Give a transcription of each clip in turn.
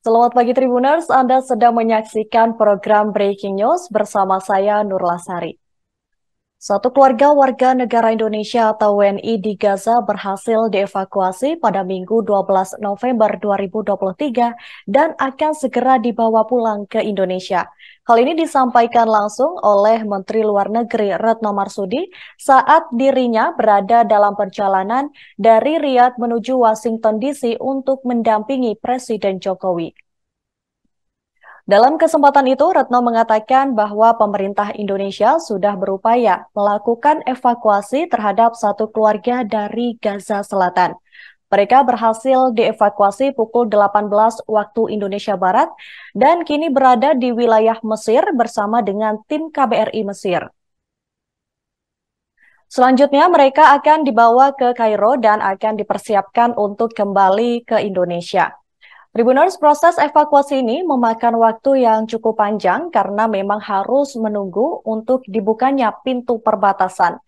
Selamat pagi Tribuners, Anda sedang menyaksikan program Breaking News bersama saya Nur Lasari. Satu keluarga warga negara Indonesia atau WNI di Gaza berhasil dievakuasi pada Minggu 12 November 2023 dan akan segera dibawa pulang ke Indonesia. Hal ini disampaikan langsung oleh Menteri Luar Negeri Retno Marsudi saat dirinya berada dalam perjalanan dari Riyadh menuju Washington DC untuk mendampingi Presiden Jokowi. Dalam kesempatan itu, Retno mengatakan bahwa pemerintah Indonesia sudah berupaya melakukan evakuasi terhadap satu keluarga dari Gaza Selatan. Mereka berhasil dievakuasi pukul 18 waktu Indonesia Barat dan kini berada di wilayah Mesir bersama dengan tim KBRI Mesir. Selanjutnya, mereka akan dibawa ke Kairo dan akan dipersiapkan untuk kembali ke Indonesia. Tribuners, proses evakuasi ini memakan waktu yang cukup panjang karena memang harus menunggu untuk dibukanya pintu perbatasan.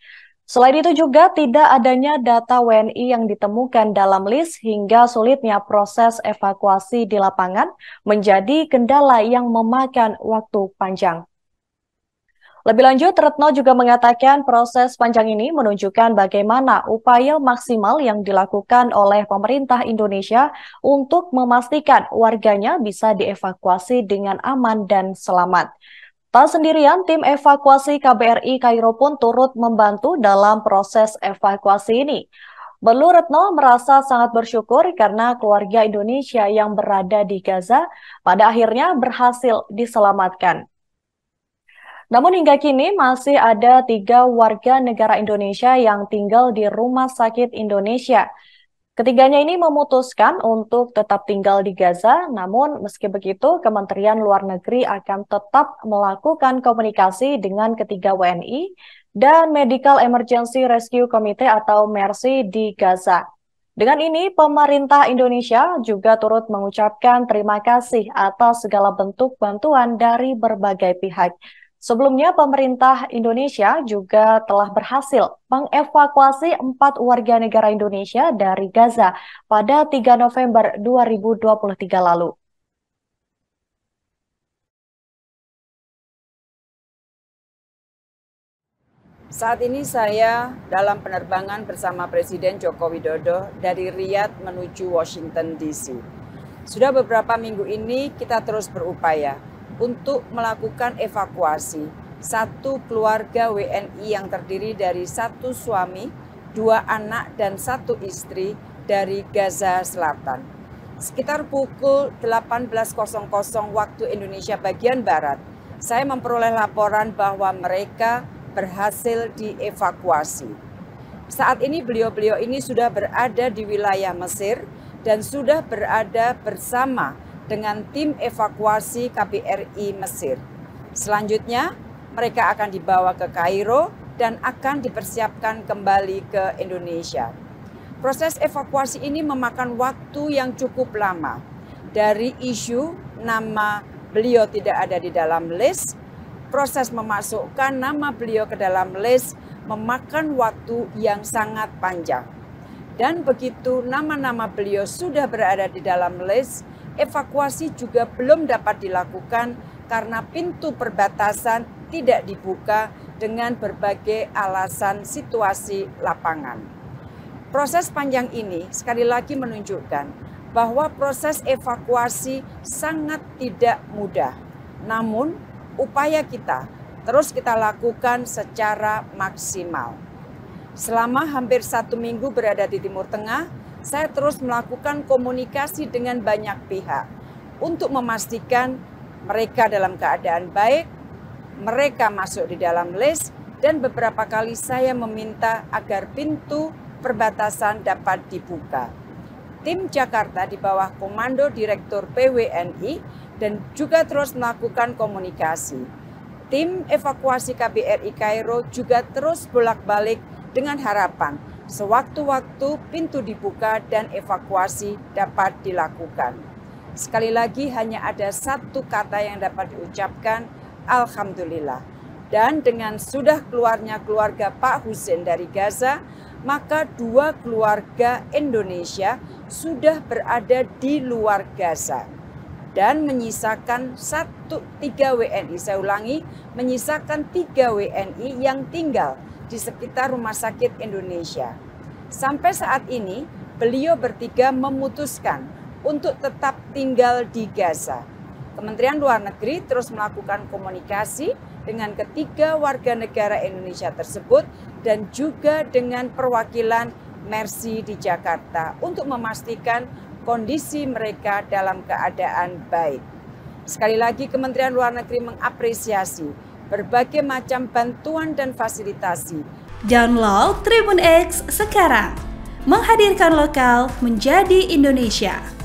Selain itu juga tidak adanya data WNI yang ditemukan dalam list hingga sulitnya proses evakuasi di lapangan menjadi kendala yang memakan waktu panjang. Lebih lanjut, Retno juga mengatakan proses panjang ini menunjukkan bagaimana upaya maksimal yang dilakukan oleh pemerintah Indonesia untuk memastikan warganya bisa dievakuasi dengan aman dan selamat. Tak sendirian, tim evakuasi KBRI Kairo pun turut membantu dalam proses evakuasi ini. Belu Retno merasa sangat bersyukur karena keluarga Indonesia yang berada di Gaza pada akhirnya berhasil diselamatkan. Namun hingga kini masih ada 3 warga negara Indonesia yang tinggal di Rumah Sakit Indonesia. Ketiganya ini memutuskan untuk tetap tinggal di Gaza, namun meski begitu Kementerian Luar Negeri akan tetap melakukan komunikasi dengan ketiga WNI dan Medical Emergency Rescue Committee atau MERSI di Gaza. Dengan ini, pemerintah Indonesia juga turut mengucapkan terima kasih atas segala bentuk bantuan dari berbagai pihak. Sebelumnya, pemerintah Indonesia juga telah berhasil mengevakuasi 4 warga negara Indonesia dari Gaza pada 3 November 2023 lalu. Saat ini saya dalam penerbangan bersama Presiden Joko Widodo dari Riyadh menuju Washington DC. Sudah beberapa minggu ini kita terus berupaya untuk melakukan evakuasi satu keluarga WNI yang terdiri dari satu suami, 2 anak, dan 1 istri dari Gaza Selatan. Sekitar pukul 18.00 waktu Indonesia bagian Barat, saya memperoleh laporan bahwa mereka berhasil dievakuasi. Saat ini beliau-beliau ini sudah berada di wilayah Mesir dan sudah berada bersama dengan tim evakuasi KBRI Mesir. Selanjutnya, mereka akan dibawa ke Kairo dan akan dipersiapkan kembali ke Indonesia. Proses evakuasi ini memakan waktu yang cukup lama. Dari isu nama beliau tidak ada di dalam list, proses memasukkan nama beliau ke dalam list memakan waktu yang sangat panjang. Dan begitu nama-nama beliau sudah berada di dalam list, evakuasi juga belum dapat dilakukan karena pintu perbatasan tidak dibuka dengan berbagai alasan situasi lapangan. Proses panjang ini sekali lagi menunjukkan bahwa proses evakuasi sangat tidak mudah. Namun upaya kita terus kita lakukan secara maksimal. Selama hampir 1 minggu berada di Timur Tengah, saya terus melakukan komunikasi dengan banyak pihak untuk memastikan mereka dalam keadaan baik, mereka masuk di dalam list, dan beberapa kali saya meminta agar pintu perbatasan dapat dibuka. Tim Jakarta di bawah komando Direktur PWNI dan juga terus melakukan komunikasi. Tim evakuasi KBRI Kairo juga terus bolak-balik dengan harapan sewaktu-waktu pintu dibuka dan evakuasi dapat dilakukan. Sekali lagi hanya ada satu kata yang dapat diucapkan, Alhamdulillah. Dan dengan sudah keluarnya keluarga Pak Husein dari Gaza, maka 2 keluarga Indonesia sudah berada di luar Gaza. dan menyisakan 3 WNI, saya ulangi, menyisakan 3 WNI yang tinggal di sekitar Rumah Sakit Indonesia. Sampai saat ini, beliau bertiga memutuskan untuk tetap tinggal di Gaza. Kementerian Luar Negeri terus melakukan komunikasi dengan ketiga warga negara Indonesia tersebut dan juga dengan perwakilan Mercy di Jakarta untuk memastikan kondisi mereka dalam keadaan baik. Sekali lagi Kementerian Luar Negeri mengapresiasi berbagai macam bantuan dan fasilitasi. Download Tribun X sekarang, menghadirkan lokal menjadi Indonesia.